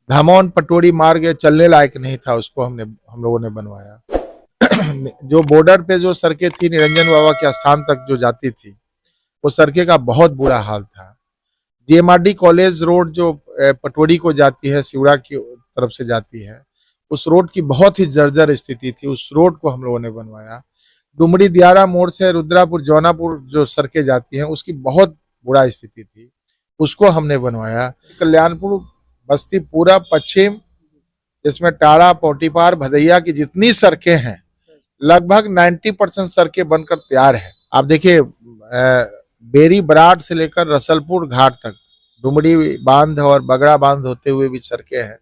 धामोन पटोरी मार्ग चलने लायक नहीं था, उसको हम लोगों ने बनवाया। जो बॉर्डर पे जो सड़कें थी निरंजन बाबा के स्थान तक जो जाती थी, वो सड़कें का बहुत बुरा हाल था। जीएमआरडी कॉलेज रोड जो पटोरी को जाती है, सिवड़ा की तरफ से जाती है, उस रोड की बहुत ही जर्जर स्थिति थी। उस रोड को हम लोगों ने बनवाया। डुमरी दियारा मोड़ से रुद्रापुर जौनापुर जो सड़कें जाती हैं, उसकी बहुत बुरा स्थिति थी, उसको हमने बनवाया। कल्याणपुर बस्ती पूरा पश्चिम, जिसमें टाड़ा पोटीपार भदैया की जितनी सड़कें हैं, लगभग 90% सड़कें बनकर तैयार है। आप देखिए, बेरी बराड़ से लेकर रसलपुर घाट तक, डुमरी बांध और बगड़ा बांध होते हुए भी सड़कें हैं।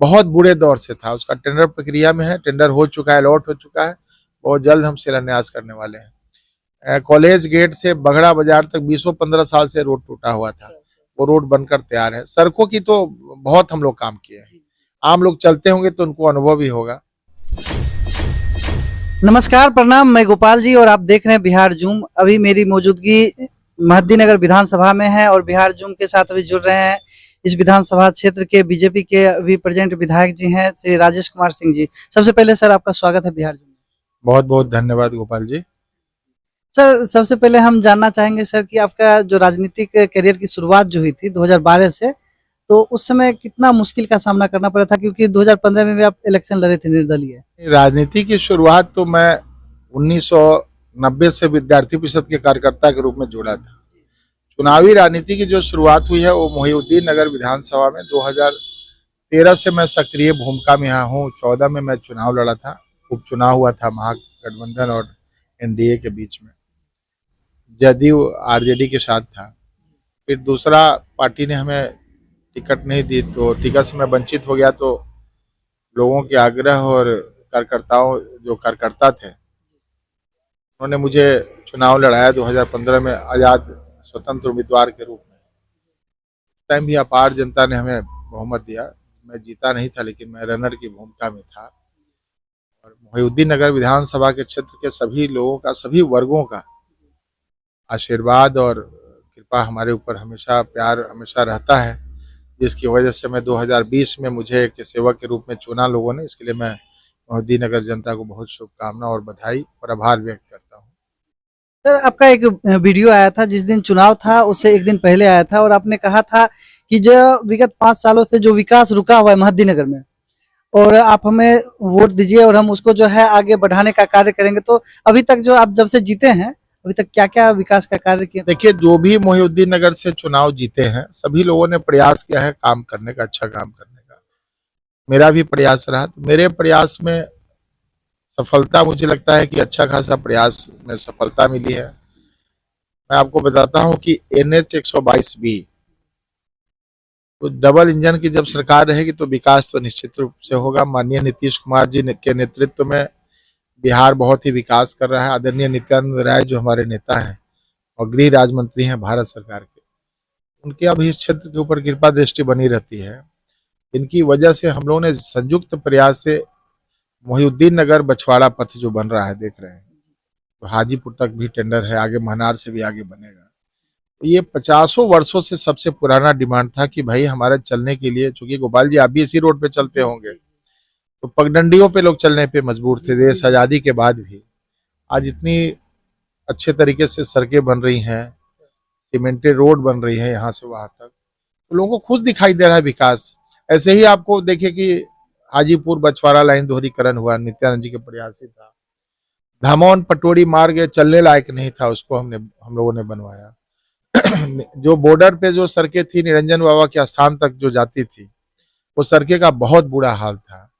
बहुत बुरे दौर से था, उसका टेंडर प्रक्रिया में है, टेंडर हो चुका है, अलॉट हो चुका है, बहुत जल्द हम शिलान्यास करने वाले हैं। कॉलेज गेट से बगड़ा बाजार तक 20-15 साल से रोड टूटा हुआ था, वो रोड बनकर तैयार है। सड़कों की तो बहुत हम लोग काम किए हैं, आम लोग चलते होंगे तो उनको अनुभव ही होगा। नमस्कार, प्रणाम। मैं गोपाल जी और आप देख रहे हैं बिहार जूम। अभी मेरी मौजूदगी महद्दीनगर विधानसभा में है और बिहार जूम के साथ अभी जुड़ रहे हैं इस विधानसभा क्षेत्र के बीजेपी के अभी प्रेजेंट विधायक जी हैं श्री राजेश कुमार सिंह जी। सबसे पहले सर आपका स्वागत है बिहार जूम में। बहुत बहुत धन्यवाद गोपाल जी। सर सबसे पहले हम जानना चाहेंगे सर कि आपका जो राजनीतिक करियर की शुरुआत जो हुई थी 2012 से, तो उस समय कितना मुश्किल का सामना करना पड़ा था, क्योंकि 2015 में भी आप इलेक्शन लड़े थे निर्दलीय। राजनीति की शुरुआत तो मैं 1990 से विद्यार्थी परिषद के कार्यकर्ता के रूप में जुड़ा था। चुनावी राजनीति की जो शुरुआत हुई है वो मोहिउद्दीन नगर विधानसभा में 2013 से मैं सक्रिय भूमिका में यहाँ हूँ। 14 में मैं चुनाव लड़ा था, उपचुनाव हुआ था महागठबंधन और एनडीए के बीच में, जदयू आरजेडी के साथ था। फिर दूसरा पार्टी ने हमें टिकट नहीं दी, तो टिकट से मैं वंचित हो गया। तो लोगों के आग्रह और कार्यकर्ताओं, जो कार्यकर्ता थे, उन्होंने मुझे चुनाव लड़ाया 2015 में आज़ाद स्वतंत्र उम्मीदवार के रूप में। उस टाइम भी अपार जनता ने हमें बहुमत दिया। मैं जीता नहीं था, लेकिन मैं रनर की भूमिका में था। और मोहिउद्दीन नगर विधानसभा के क्षेत्र के सभी लोगों का, सभी वर्गों का आशीर्वाद और कृपा हमारे ऊपर हमेशा, प्यार हमेशा रहता है, जिसकी वजह से मैं 2020 में मुझे एक सेवक के रूप में चुना लोगों ने। इसके लिए मैं मोहिउद्दीन नगर जनता को बहुत शुभकामना और बधाई और आभार व्यक्त करता हूँ। सर आपका एक वीडियो आया था जिस दिन चुनाव था, उससे एक दिन पहले आया था, और आपने कहा था कि जो विगत 5 सालों से जो विकास रुका हुआ है महद्दीनगर में, और आप हमें वोट दीजिए और हम उसको जो है आगे बढ़ाने का कार्य करेंगे। तो अभी तक जो आप जब से जीते हैं, अभी तक क्या क्या विकास का कार्य किया? देखिए, जो भी मोहिउद्दीन नगर से चुनाव जीते हैं, सभी लोगों ने प्रयास किया है काम करने का, अच्छा काम करने का। मेरा भी प्रयास रहा, तो मेरे प्रयास में सफलता, मुझे लगता है कि अच्छा खासा प्रयास में सफलता मिली है। मैं आपको बताता हूं कि NH 122B, तो डबल इंजन की जब सरकार रहेगी तो विकास तो निश्चित रूप से होगा। माननीय नीतीश कुमार जी के नेतृत्व में बिहार बहुत ही विकास कर रहा है। आदरणीय नित्यानंद राय जो हमारे नेता हैं और गृह राज्य मंत्री हैं भारत सरकार के, उनके अब इस क्षेत्र के ऊपर कृपा दृष्टि बनी रहती है। इनकी वजह से हम लोगों ने संयुक्त प्रयास से मोहिउद्दीन नगर बछवाड़ा पथ जो बन रहा है, देख रहे हैं, तो हाजीपुर तक भी टेंडर है, आगे महनार से भी आगे बनेगा। तो ये 50 वर्षों से सबसे पुराना डिमांड था कि भाई हमारे चलने के लिए, चूंकि गोपाल जी आप भी इसी रोड पे चलते होंगे, तो पगडंडियों पे लोग चलने पे मजबूर थे देश आज़ादी के बाद भी। आज इतनी अच्छे तरीके से सड़कें बन रही हैं, सीमेंटेड रोड बन रही है यहाँ से वहां तक, तो लोगों को खुश दिखाई दे रहा है विकास। ऐसे ही आपको देखिए कि हाजीपुर बछवाड़ा लाइन दोहरीकरण हुआ, नित्यानंद जी के प्रयास से था। धामोन पटोरी मार्ग चलने लायक नहीं था, उसको हम लोगों ने बनवाया। जो बॉर्डर पे जो सड़कें थी निरंजन बाबा के स्थान तक जो जाती थी, वो सड़कें का बहुत बुरा हाल था।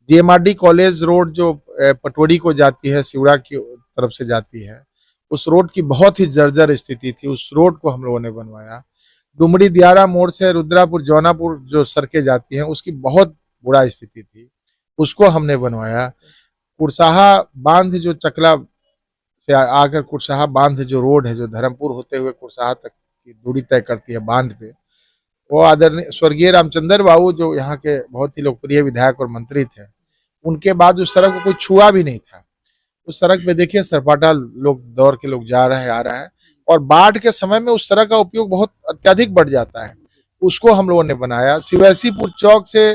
जीएमआरडी कॉलेज रोड जो पटोरी को जाती है, सिवड़ा की तरफ से जाती है, उस रोड की बहुत ही जर्जर स्थिति थी, उस रोड को हम लोगों ने बनवाया। डुमरी दियारा मोड़ से रुद्रापुर जौनापुर जो सड़कें जाती हैं, उसकी बहुत बुरा स्थिति थी, उसको हमने बनवाया। कुरसाहा बांध जो चकला से आकर कुरसाहा बांध जो रोड है, जो धर्मपुर होते हुए कुरसाहा तक की दूरी तय करती है बांध पे, वो आदरणीय स्वर्गीय रामचंद्र बाबू जो यहाँ के बहुत ही लोकप्रिय विधायक और मंत्री थे, उनके बाद उस सड़क को कोई छुआ भी नहीं था। उस सड़क पे देखिए सरपाटा लोग दौड़ के लोग जा रहे हैं, आ रहे हैं, और बाढ़ के समय में उस सड़क का उपयोग बहुत अत्यधिक बढ़ जाता है। उसको हम लोगों ने बनाया। शिवैसीपुर चौक से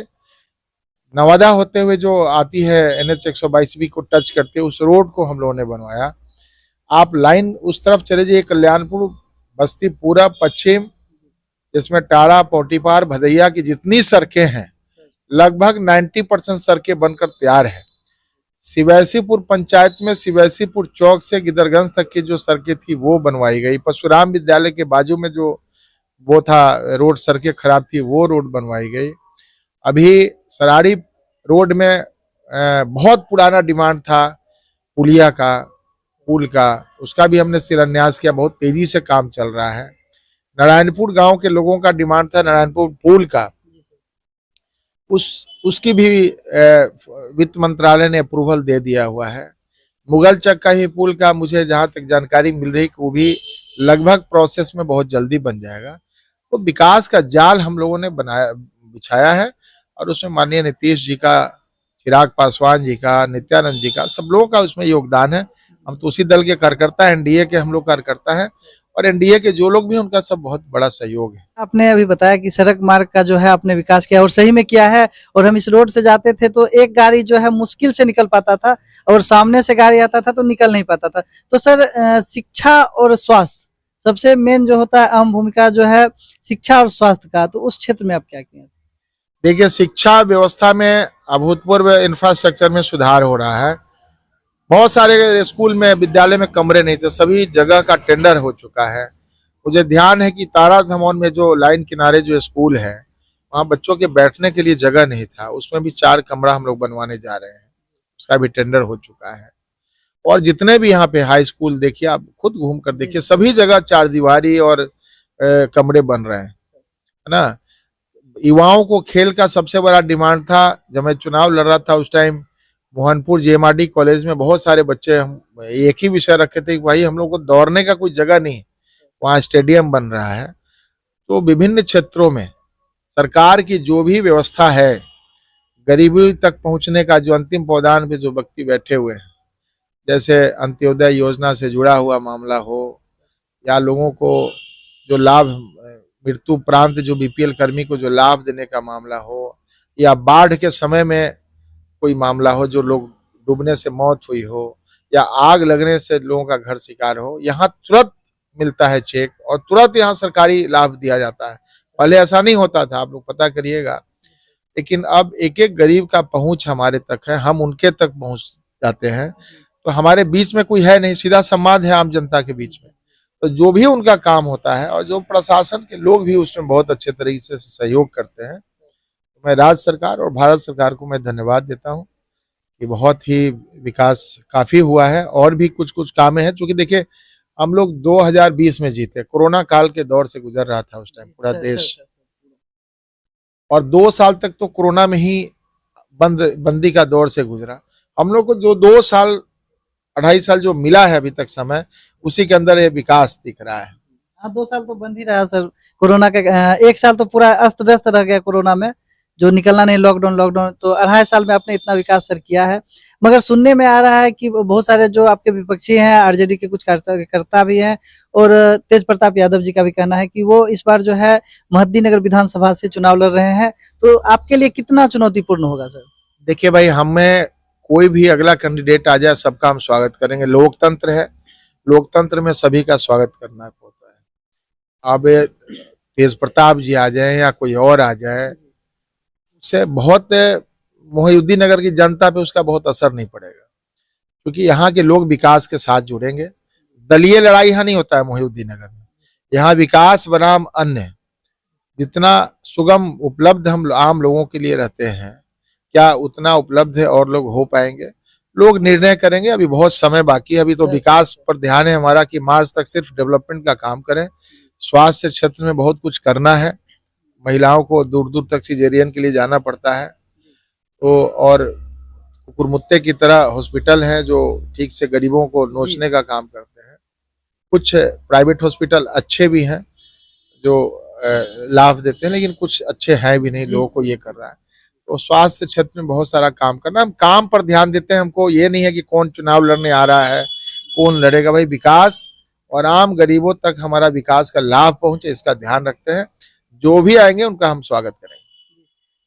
नवादा होते हुए जो आती है NH 122 को टच करते उस रोड को हम लोगों ने बनवाया। आप लाइन उस तरफ चले जाइए, कल्याणपुर बस्ती पूरा पश्चिम, जिसमें टाड़ा पोटीपार भदैया की जितनी सड़कें हैं लगभग 90% सड़कें बनकर तैयार है। शिवैसीपुर पंचायत में शिवैसीपुर चौक से गिदरगंज तक की जो सड़कें थी वो बनवाई गई। परशुराम विद्यालय के बाजू में जो वो था रोड, सड़कें खराब थी, वो रोड बनवाई गई। अभी सराड़ी रोड में बहुत पुराना डिमांड था पुलिया का, पुल का, उसका भी हमने शिलान्यास किया। बहुत तेजी से काम चल रहा है। नारायणपुर गांव के लोगों का डिमांड था नारायणपुर पुल का, उसकी भी वित्त मंत्रालय ने अप्रूवल दे दिया हुआ है। मुगल चक का ही पुल का मुझे जहां तक जानकारी मिल रही कि वो भी लगभग प्रोसेस में बहुत जल्दी बन जाएगा। तो विकास का जाल हम लोगों ने बिछाया है और उसमें माननीय नीतीश जी का, चिराग पासवान जी का, नित्यानंद जी का, सब लोगों का उसमें योगदान है। हम तो उसी दल के कार्यकर्ता, एनडीए के हम लोग कार्यकर्ता हैं और एनडीए के जो लोग भी, उनका सब बहुत बड़ा सहयोग है। आपने अभी बताया कि सड़क मार्ग का जो है आपने विकास किया और सही में किया है। और हम इस रोड से जाते थे तो एक गाड़ी जो है मुश्किल से निकल पाता था और सामने से गाड़ी आता था तो निकल नहीं पाता था। तो सर शिक्षा और स्वास्थ्य सबसे मेन जो होता है, अहम भूमिका जो है शिक्षा और स्वास्थ्य का, तो उस क्षेत्र में आप क्या किए? देखिए, शिक्षा व्यवस्था में अभूतपूर्व इंफ्रास्ट्रक्चर में सुधार हो रहा है। बहुत सारे स्कूल में, विद्यालय में कमरे नहीं थे, सभी जगह का टेंडर हो चुका है। मुझे ध्यान है कि तारा धमौन में जो लाइन किनारे जो स्कूल है, वहाँ बच्चों के बैठने के लिए जगह नहीं था, उसमें भी 4 कमरा हम लोग बनवाने जा रहे हैं, उसका भी टेंडर हो चुका है। और जितने भी यहाँ पे हाई स्कूल देखिए, आप खुद घूम कर देखिए, सभी जगह 4 दीवारी और कमरे बन रहे हैं, है ना। युवाओं को खेल का सबसे बड़ा डिमांड था। जब मैं चुनाव लड़ रहा था उस टाइम मोहनपुर JMRD कॉलेज में बहुत सारे बच्चे, हम एक ही विषय रखे थे कि भाई हम लोग को दौड़ने का कोई जगह नहीं, वहाँ स्टेडियम बन रहा है। तो विभिन्न क्षेत्रों में सरकार की जो भी व्यवस्था है, गरीबी तक पहुंचने का, जो अंतिम पौधान पे जो व्यक्ति बैठे हुए हैं, जैसे अंत्योदय योजना से जुड़ा हुआ मामला हो, या लोगों को जो लाभ, मृत्यु उपरांत जो BPL कर्मी को जो लाभ देने का मामला हो, या बाढ़ के समय में कोई मामला हो, जो लोग डूबने से मौत हुई हो, या आग लगने से लोगों का घर शिकार हो, यहाँ तुरंत मिलता है चेक और तुरंत यहाँ सरकारी लाभ दिया जाता है। पहले ऐसा नहीं होता था, आप लोग पता करिएगा। लेकिन अब एक एक गरीब का पहुंच हमारे तक है, हम उनके तक पहुंच जाते हैं। तो हमारे बीच में कोई है नहीं, सीधा संवाद है आम जनता के बीच में। तो जो भी उनका काम होता है और जो प्रशासन के लोग भी उसमें बहुत अच्छे तरीके से सहयोग करते हैं, तो मैं राज्य सरकार और भारत सरकार को मैं धन्यवाद देता हूँ कि बहुत ही विकास काफी हुआ है। और भी कुछ कुछ काम है, क्योंकि देखिए हम लोग 2020 में जीते, कोरोना काल के दौर से गुजर रहा था उस टाइम पूरा देश, और 2 साल तक तो कोरोना में ही बंदी का दौर से गुजरा। हम लोग को जो 2 साल 2.5 साल जो मिला है अभी तक समय, उसी के अंदर ये विकास दिख रहा है। हाँ, 2 साल तो बंद ही रहा सर कोरोना के। 1 साल तो पूरा अस्त व्यस्त रह गया कोरोना में, जो निकलना नहीं, लॉकडाउन। तो 2.5 साल में आपने इतना विकास सर किया है। मगर सुनने में आ रहा है कि बहुत सारे जो आपके विपक्षी हैं, आरजेडी के कुछ कार्यकर्ता भी हैं, और तेज प्रताप यादव जी का भी कहना है कि वो इस बार जो है महद्दीनगर विधानसभा से चुनाव लड़ रहे हैं। तो आपके लिए कितना चुनौतीपूर्ण होगा सर? देखिए भाई, हमें कोई भी अगला कैंडिडेट आ जाए, सबका हम स्वागत करेंगे। लोकतंत्र है, लोकतंत्र में सभी का स्वागत करना होता है। अब तेज प्रताप जी आ जाए या कोई और आ जाए, उससे बहुत मोहिउद्दीन नगर की जनता पे उसका बहुत असर नहीं पड़ेगा, क्योंकि यहाँ के लोग विकास के साथ जुड़ेंगे। दलीय लड़ाई यहाँ नहीं होता है मोहिउद्दीन नगर में। यहाँ विकास बनाम अन्य, जितना सुगम उपलब्ध हम आम लोगों के लिए रहते हैं, क्या उतना उपलब्ध है और लोग हो पाएंगे? लोग निर्णय करेंगे। अभी बहुत समय बाकी है, अभी तो विकास पर ध्यान है हमारा कि मार्च तक सिर्फ डेवलपमेंट का काम करें। स्वास्थ्य क्षेत्र में बहुत कुछ करना है, महिलाओं को दूर दूर तक सिजेरियन के लिए जाना पड़ता है, तो और कुकुरमुत्ते की तरह हॉस्पिटल हैं जो ठीक से गरीबों को नोचने का काम करते हैं। कुछ प्राइवेट हॉस्पिटल अच्छे भी हैं जो लाभ देते हैं, लेकिन कुछ अच्छे हैं भी नहीं, लोगों को ये कर रहा है। तो स्वास्थ्य क्षेत्र में बहुत सारा काम करना, हम काम पर ध्यान देते हैं। हमको ये नहीं है कि कौन चुनाव लड़ने आ रहा है, कौन लड़ेगा। भाई विकास और आम गरीबों तक हमारा विकास का लाभ पहुंचे, इसका ध्यान रखते हैं। जो भी आएंगे उनका हम स्वागत करेंगे।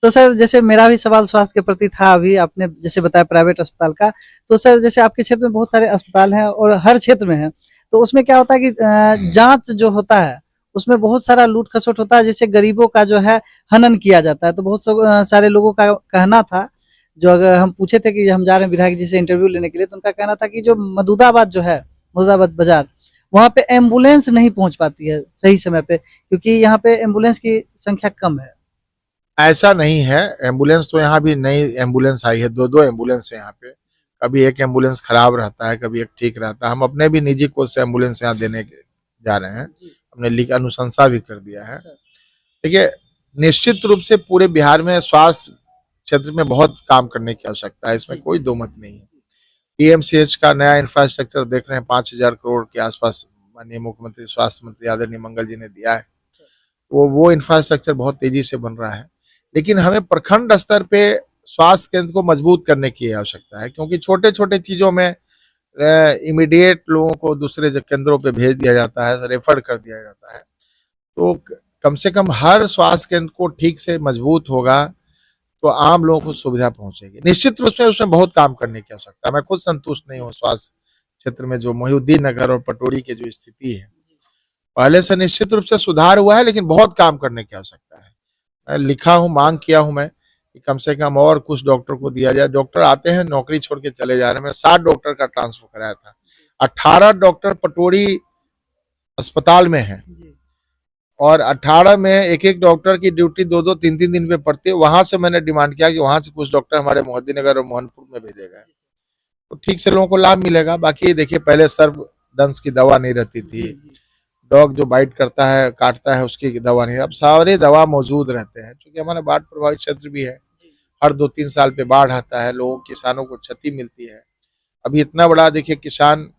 तो सर जैसे मेरा भी सवाल स्वास्थ्य के प्रति था, अभी आपने जैसे बताया प्राइवेट अस्पताल का, तो सर जैसे आपके क्षेत्र में बहुत सारे अस्पताल हैं और हर क्षेत्र में है, तो उसमें क्या होता है कि जांच जो होता है उसमें बहुत सारा लूट खसोट होता है, जैसे गरीबों का जो है हनन किया जाता है। तो बहुत सारे लोगों का कहना था, जो अगर हम पूछे थे कि हम जा रहे हैं विधायक जी से इंटरव्यू लेने के लिए, तो उनका कहना था कि जो मदुदाबाद जो है, मदुदाबाद बाजार, वहाँ पे एम्बुलेंस नहीं पहुंच पाती है सही समय पे, क्योंकि यहाँ पे एम्बुलेंस की संख्या कम है। ऐसा नहीं है, एम्बुलेंस तो यहाँ भी नई एम्बुलेंस आई है, 2-2 एम्बुलेंस है यहाँ पे। कभी एक एम्बुलेंस खराब रहता है, कभी एक ठीक रहता है। हम अपने भी निजी कोष से एम्बुलेंस यहाँ देने जा रहे हैं, हमने लिख अनुशंसा भी कर दिया है। देखिए, निश्चित रूप से पूरे बिहार में स्वास्थ्य क्षेत्र में बहुत काम करने की आवश्यकता है, इसमें कोई दो मत नहीं है। पीएमसीएच का नया इंफ्रास्ट्रक्चर देख रहे हैं, 5,000 करोड़ के आसपास माननीय मुख्यमंत्री स्वास्थ्य मंत्री आदरणीय मंगल जी ने दिया है। वो इंफ्रास्ट्रक्चर बहुत तेजी से बन रहा है, लेकिन हमें प्रखंड स्तर पे स्वास्थ्य केंद्र को मजबूत करने की आवश्यकता है, क्योंकि छोटे छोटे चीजों में इमीडिएट लोगों को दूसरे केंद्रों पे भेज दिया जाता है, रेफर कर दिया जाता है। तो कम से कम हर स्वास्थ्य केंद्र को ठीक से मजबूत होगा तो आम लोगों को सुविधा पहुंचेगी। निश्चित रूप से उसमें बहुत काम करने की आवश्यकता है। मैं खुद संतुष्ट नहीं हूँ स्वास्थ्य क्षेत्र में जो मोहिउद्दीन नगर और पटोरी की जो स्थिति है, पहले से निश्चित रूप से सुधार हुआ है, लेकिन बहुत काम करने की आवश्यकता है। मैं लिखा हूँ, मांग किया हूँ मैं कि कम से कम और कुछ डॉक्टर को दिया जाए। डॉक्टर आते हैं नौकरी छोड़ के चले जा रहे हैं। मैं 60 डॉक्टर का ट्रांसफर कराया था, 18 डॉक्टर पटोरी अस्पताल में है और 18 में एक एक डॉक्टर की ड्यूटी 2-2 3-3 दिन पे पड़ती है। वहां से मैंने डिमांड किया कि वहां से कुछ डॉक्टर हमारे मोहद्दीनगर और मोहनपुर में भेजे गए, तो ठीक से लोगों को लाभ मिलेगा। बाकी देखिए, पहले सर्पदंश की दवा नहीं रहती थी, डॉग जो बाइट करता है काटता है उसकी दवा नहीं, अब सारे दवा मौजूद रहते हैं। क्योंकि हमारा बाढ़ प्रभावित क्षेत्र भी है, हर 2-3 साल पे बाढ़ आता है, लोगों किसानों को क्षति मिलती है। अभी इतना बड़ा देखिए किसान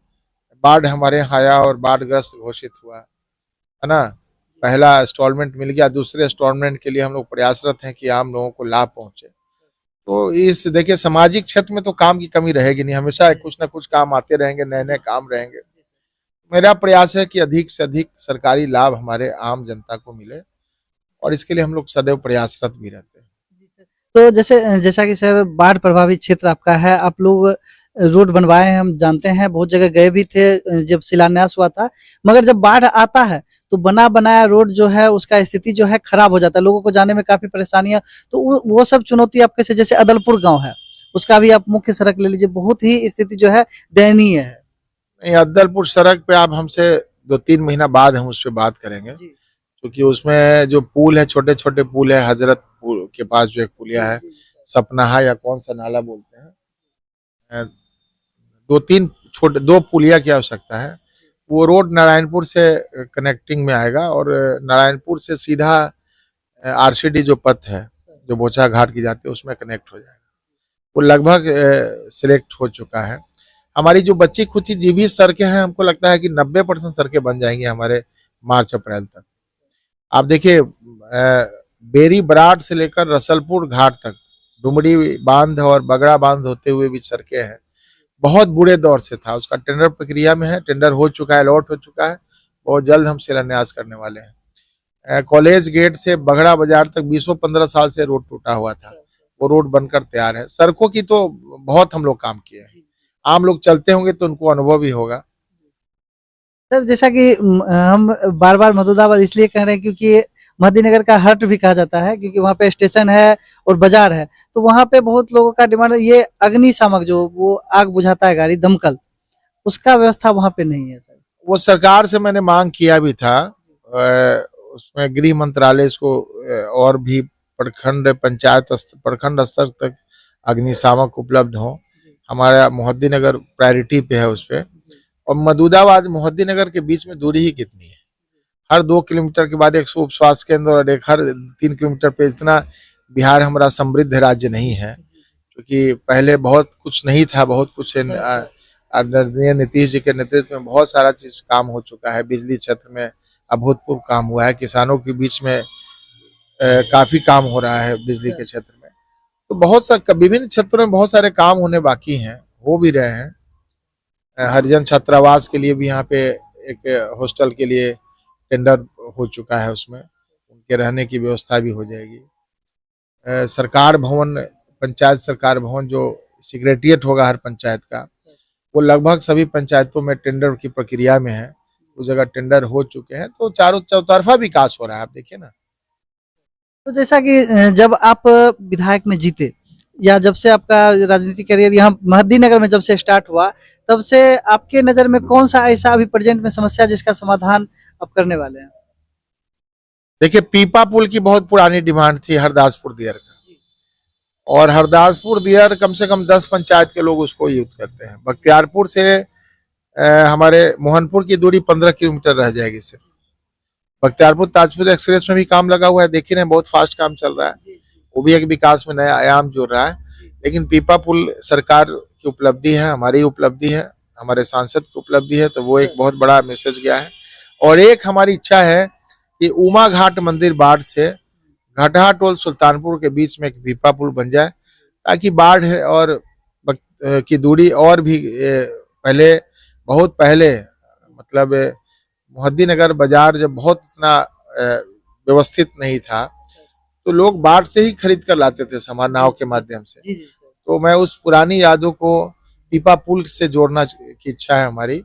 बाढ़ हमारे यहाँ आया और बाढ़ग्रस्त घोषित हुआ है ना। पहला इंस्टॉलमेंट मिल गया, दूसरे इंस्टॉलमेंट के लिए हम लोग प्रयासरत हैं कि आम लोगों को लाभ पहुंचे। तो इस देखिए सामाजिक क्षेत्र में तो काम की कमी रहेगी नहीं, हमेशा कुछ ना कुछ काम आते रहेंगे, नए नए काम रहेंगे। मेरा प्रयास है कि अधिक से अधिक सरकारी लाभ हमारे आम जनता को मिले और इसके लिए हम लोग सदैव प्रयासरत भी रहते हैं। तो जैसे जैसा कि सर बाढ़ प्रभावित क्षेत्र आपका है, आप लोग रोड बनवाए हैं, हम जानते हैं, बहुत जगह गए भी थे जब शिलान्यास हुआ था, मगर जब बाढ़ आता है तो बना बनाया रोड जो है उसका स्थिति जो है खराब हो जाता है, लोगों को जाने में काफी परेशानियां। तो वो सब चुनौती आपके से, जैसे अदलपुर गांव है, उसका भी आप मुख्य सड़क ले लीजिए, बहुत ही स्थिति जो है दयनीय है। नहीं, अदलपुर सड़क पे आप हमसे 2-3 महीना बाद हम उस पर बात करेंगे, क्योंकि उसमें जो पुल है, छोटे छोटे पुल है, हजरत पुल के पास जो एक पुलिया है, सपनाहा या कौन सा नाला बोलते हैं, 2-3 छोटे 2 पुलिया की आवश्यकता है। वो रोड नारायणपुर से कनेक्टिंग में आएगा और नारायणपुर से सीधा आरसीडी जो पथ है जो बोचा घाट की जाती है उसमें कनेक्ट हो जाएगा। वो लगभग सिलेक्ट हो चुका है। हमारी जो बच्ची खुची जीवी सड़कें हैं, हमको लगता है कि 90% सड़कें बन जाएंगी हमारे मार्च अप्रैल तक। आप देखिए, बेरी बराड से लेकर रसलपुर घाट तक, डुमरी बांध और बगड़ा बांध होते हुए भी सड़कें हैं। बहुत बुरे दौर से था, उसका टेंडर प्रक्रिया में है, टेंडर हो चुका है, अलॉट हो चुका है, बहुत जल्द हम शिलान्यास करने वाले हैं। कॉलेज गेट से बगड़ा बाजार तक 20-15 साल से रोड टूटा हुआ था, वो रोड बनकर तैयार है। सड़कों की तो बहुत हम लोग काम किए हैं, आम लोग चलते होंगे तो उनको अनुभव ही होगा। सर जैसा कि हम बार बार मदुदाबाद इसलिए कह रहे हैं क्योंकि मदीनगर का हट भी कहा जाता है, क्योंकि वहाँ पे स्टेशन है और बाजार है, तो वहाँ पे बहुत लोगों का डिमांड है ये अग्निशामक, जो वो आग बुझाता है गाड़ी, दमकल, उसका व्यवस्था वहाँ पे नहीं है सर। वो सरकार से मैंने मांग किया भी था, उसमें गृह मंत्रालय इसको और भी प्रखंड पंचायत प्रखंड स्तर तक अग्निशामक उपलब्ध हो। हमारा मोहद्दीनगर प्रायोरिटी पे है उस पर, और मदुदाबाद मोहद्दीनगर के बीच में दूरी ही कितनी है, हर 2 किलोमीटर के बाद एक उप स्वास्थ्य केंद्र और एक हर 3 किलोमीटर पे। इतना बिहार हमारा समृद्ध राज्य नहीं है, क्योंकि पहले बहुत कुछ नहीं था, बहुत कुछ आदरणीय नीतीश जी के नेतृत्व में बहुत सारा चीज काम हो चुका है। बिजली क्षेत्र में अभूतपूर्व काम हुआ है, किसानों के बीच में काफी काम हो रहा है बिजली के क्षेत्र में। तो बहुत सा विभिन्न क्षेत्रों में बहुत सारे काम होने बाकी हैं, हो भी रहे हैं। हरिजन छात्रावास के लिए भी यहाँ पे एक हॉस्टल के लिए टेंडर हो चुका है, उसमें के रहने की व्यवस्था भी हो जाएगी। सरकार भवन, पंचायत सरकार भवन जो सेक्रेटेरिएट होगा हर पंचायत का, वो लगभग सभी पंचायतों में टेंडर की प्रक्रिया में है। उस जगह टेंडर हो चुके हैं, तो चारों चौतरफा विकास हो रहा है, आप देखिए ना। तो जैसा कि जब आप विधायक में जीते या जब से आपका राजनीतिक करियर यहाँ महद्दी नगर में जब से स्टार्ट हुआ, तब से आपके नज़र में कौन सा ऐसा अभी प्रेजेंट में समस्या जिसका समाधान आप करने वाले हैं? देखिए, पीपा पुल की बहुत पुरानी डिमांड थी हरदासपुर दियर का, और हरदासपुर दियर कम से कम 10 पंचायत के लोग उसको यूज करते हैं। बख्तियारपुर से हमारे मोहनपुर की दूरी 15 किलोमीटर रह जाएगी सिर्फ। बख्तियारपुर ताजपुर एक्सप्रेस में भी काम लगा हुआ है, देख ही रहे हैं, बहुत फास्ट काम चल रहा है। वो भी एक विकास में नया आयाम जोड़ रहा है। लेकिन पीपा पुल सरकार की उपलब्धि है, हमारी उपलब्धि है, हमारे सांसद की उपलब्धि है, तो वो एक बहुत बड़ा मैसेज गया है। और एक हमारी इच्छा है कि उमा घाट मंदिर बाढ़ से घाटा टोल सुल्तानपुर के बीच में एक पीपा पुल बन जाए, ताकि बाढ़ और की दूरी और भी पहले, बहुत पहले, मतलब मोहद्दी नगर बाजार जब बहुत इतना व्यवस्थित नहीं था, तो लोग बाढ़ से ही खरीद कर लाते थे सामान नाव के माध्यम से। तो मैं उस पुरानी यादों को पीपा पुल से जोड़ना की इच्छा है हमारी,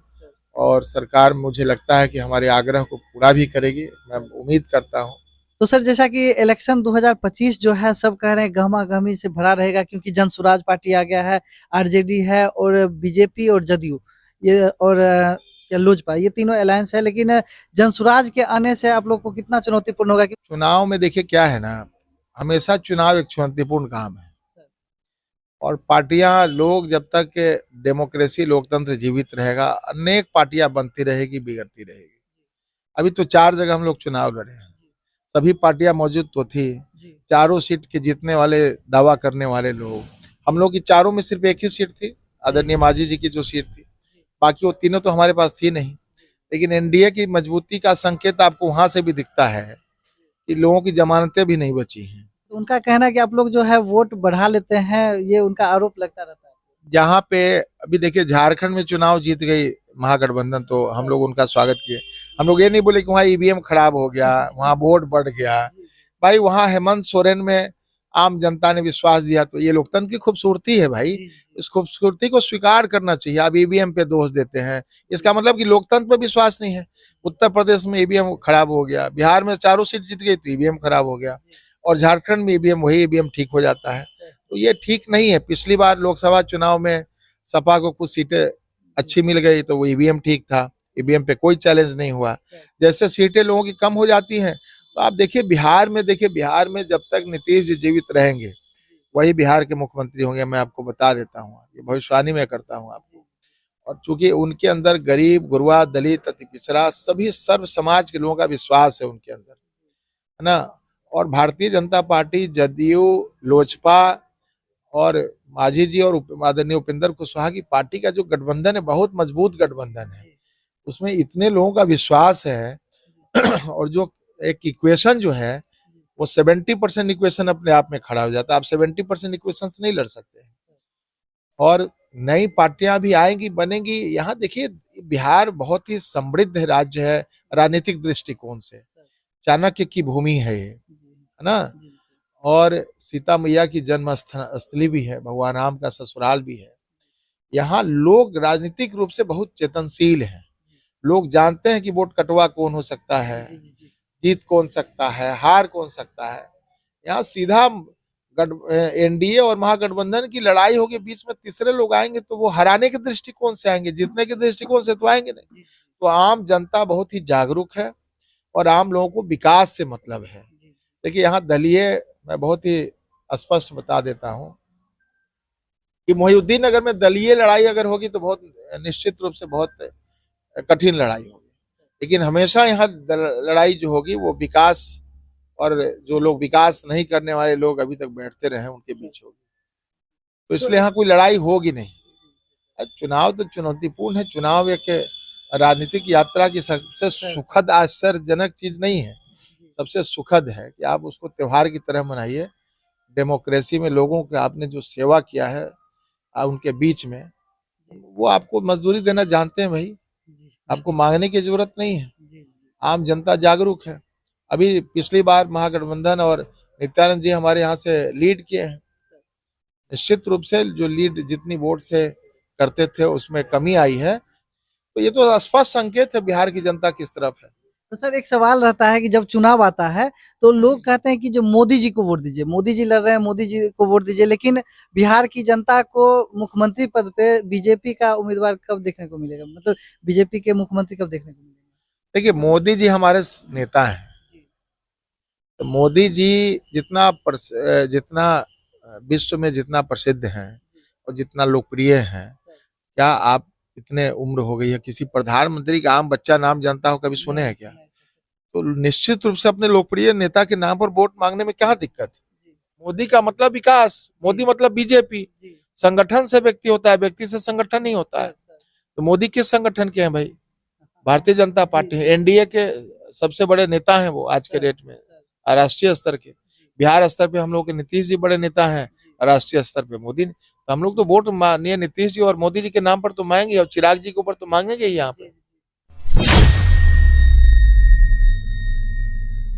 और सरकार मुझे लगता है कि हमारे आग्रह को पूरा भी करेगी, मैं उम्मीद करता हूँ। तो सर, जैसा कि इलेक्शन 2025 जो है सब कह रहे हैं गहमा-गहमी से भरा रहेगा, क्योंकि जनसुराज पार्टी आ गया है, आरजेडी है और बीजेपी और जदयू, ये और या लोजपा, ये तीनों अलायंस है। लेकिन जनसुराज के आने से आप लोग को कितना चुनौतीपूर्ण होगा? कि चुनाव में देखिए क्या है ना, हमेशा चुनाव एक चुनौतीपूर्ण काम है, और पार्टियां, लोग जब तक डेमोक्रेसी लोकतंत्र जीवित रहेगा, अनेक पार्टियां बनती रहेगी, बिगड़ती रहेगी। अभी तो 4 जगह हम लोग चुनाव लड़े हैं, सभी पार्टियां मौजूद तो थी, चारों सीट के जीतने वाले, दावा करने वाले लोग। हम लोग की चारों में सिर्फ एक ही सीट थी, आदरणीय मांझी जी की जो सीट थी, बाकी वो तीनों तो हमारे पास थी नहीं। लेकिन एनडीए की मजबूती का संकेत आपको वहां से भी दिखता है कि लोगों की जमानतें भी नहीं बची हैं। उनका कहना है कि आप लोग जो है वोट बढ़ा लेते हैं, ये उनका आरोप लगता रहता है। जहाँ पे अभी देखिए झारखंड में चुनाव जीत गई महागठबंधन, तो हम लोग उनका स्वागत किए। हम लोग ये नहीं बोले कि वहाँ ईवीएम खराब हो गया, वहाँ वोट बढ़ गया। भाई वहाँ हेमंत सोरेन में आम जनता ने विश्वास दिया, तो ये लोकतंत्र की खूबसूरती है भाई। इस खूबसूरती को स्वीकार करना चाहिए। आप ईवीएम पे दोष देते हैं, इसका मतलब कि लोकतंत्र पे विश्वास नहीं है। उत्तर प्रदेश में ईवीएम खराब हो गया, बिहार में चारों सीट जीत गई तो ईवीएम खराब हो गया, और झारखंड में ईवीएम, वही ईवीएम ठीक हो जाता है, तो ये ठीक नहीं है। पिछली बार लोकसभा चुनाव में सपा को कुछ सीटें अच्छी मिल गई, तो वो ईवीएम ठीक था, ईवीएम पे कोई चैलेंज नहीं हुआ। जैसे सीटें लोगों की कम हो जाती हैं, तो आप देखिए बिहार में जब तक नीतीश जी जीवित रहेंगे, वही बिहार के मुख्यमंत्री होंगे। मैं आपको बता देता हूँ, ये भविष्यवाणी मैं करता हूँ आपको। और चूंकि उनके अंदर गरीब, गुरबा, दलित, अति पिछड़ा, सभी सर्व समाज के लोगों का विश्वास है उनके अंदर, है ना। और भारतीय जनता पार्टी, जदयू, लोजपा और मांझी जी और आदरणीय उपेंद्र कुशवाहा की पार्टी का जो गठबंधन है, बहुत मजबूत गठबंधन है। उसमें इतने लोगों का विश्वास है और जो एक इक्वेशन जो है, वो 70% इक्वेशन अपने आप में खड़ा हो जाता है। आप 70% इक्वेशन से नहीं लड़ सकते। और नई पार्टियां भी आएंगी, बनेंगी। यहाँ देखिए, बिहार बहुत ही समृद्ध राज्य है राजनीतिक दृष्टिकोण से, चाणक्य की भूमि है ये, है ना। और सीता मैया की जन्म स्थली भी है, भगवान राम का ससुराल भी है। यहाँ लोग राजनीतिक रूप से बहुत चेतनशील हैं। लोग जानते हैं कि वोट कटवा कौन हो सकता है, जीत कौन सकता है, हार कौन सकता है। यहाँ सीधा एनडीए और महागठबंधन की लड़ाई होगी, बीच में तीसरे लोग आएंगे, तो वो हराने के दृष्टिकोण से आएंगे, जीतने के दृष्टिकोण से तो आएंगे नहीं। तो आम जनता बहुत ही जागरूक है, और आम लोगों को विकास से मतलब है। देखिए यहाँ दलीय, मैं बहुत ही स्पष्ट बता देता हूँ कि मोहिउद्दीन नगर में दलीय लड़ाई अगर होगी तो बहुत निश्चित रूप से बहुत कठिन लड़ाई होगी। लेकिन हमेशा यहाँ लड़ाई जो होगी वो विकास, और जो लोग विकास नहीं करने वाले लोग अभी तक बैठते रहे, उनके बीच होगी। तो इसलिए यहाँ कोई लड़ाई होगी नहीं। चुनाव तो चुनौतीपूर्ण है। चुनाव एक राजनीतिक यात्रा की सबसे सुखद, आश्चर्यजनक चीज नहीं है, सबसे सुखद है कि आप उसको त्योहार की तरह मनाइए। डेमोक्रेसी में लोगों के आपने जो सेवा किया है उनके बीच में, वो आपको मजदूरी देना जानते हैं भाई, आपको मांगने की जरूरत नहीं है। आम जनता जागरूक है, अभी पिछली बार महागठबंधन और नित्यानंद जी हमारे यहाँ से लीड किए हैं। निश्चित रूप से जो लीड जितनी वोट से करते थे उसमें कमी आई है, तो ये तो स्पष्ट संकेत है बिहार की जनता किस तरफ है। तो सर एक सवाल रहता है कि जब चुनाव आता है तो लोग कहते हैं कि जो मोदी जी को वोट दीजिए, मोदी जी लड़ रहे हैं, मोदी जी को वोट दीजिए, लेकिन बिहार की जनता को मुख्यमंत्री पद पे बीजेपी का उम्मीदवार कब देखने को मिलेगा, मतलब बीजेपी के मुख्यमंत्री कब देखने को मिलेगा? देखिए, मोदी जी हमारे नेता हैं, तो मोदी जी जितना विश्व में जितना प्रसिद्ध हैं और जितना लोकप्रिय हैं, क्या आप इतने उम्र हो गई है किसी प्रधानमंत्री का आम बच्चा नाम जानता हो, कभी सुने हैं क्या? तो निश्चित रूप से अपने लोकप्रिय नेता के नाम पर वोट मांगने में क्या दिक्कत? मोदी का मतलब विकास, मोदी मतलब बीजेपी। संगठन से व्यक्ति होता है, व्यक्ति से संगठन नहीं होता है। तो मोदी किस संगठन के हैं भाई? भारतीय जनता पार्टी है, एनडीए के सबसे बड़े नेता हैं वो आज के डेट में, राष्ट्रीय स्तर के। बिहार स्तर पे हम लोग के नीतीश जी बड़े नेता हैं, राष्ट्रीय स्तर पे मोदी। तो हम लोग तो वोट माननीय नीतीश जी और मोदी जी के नाम पर तो मांगेंगे, और चिराग जी के ऊपर तो मांगेंगे ही यहाँ पे।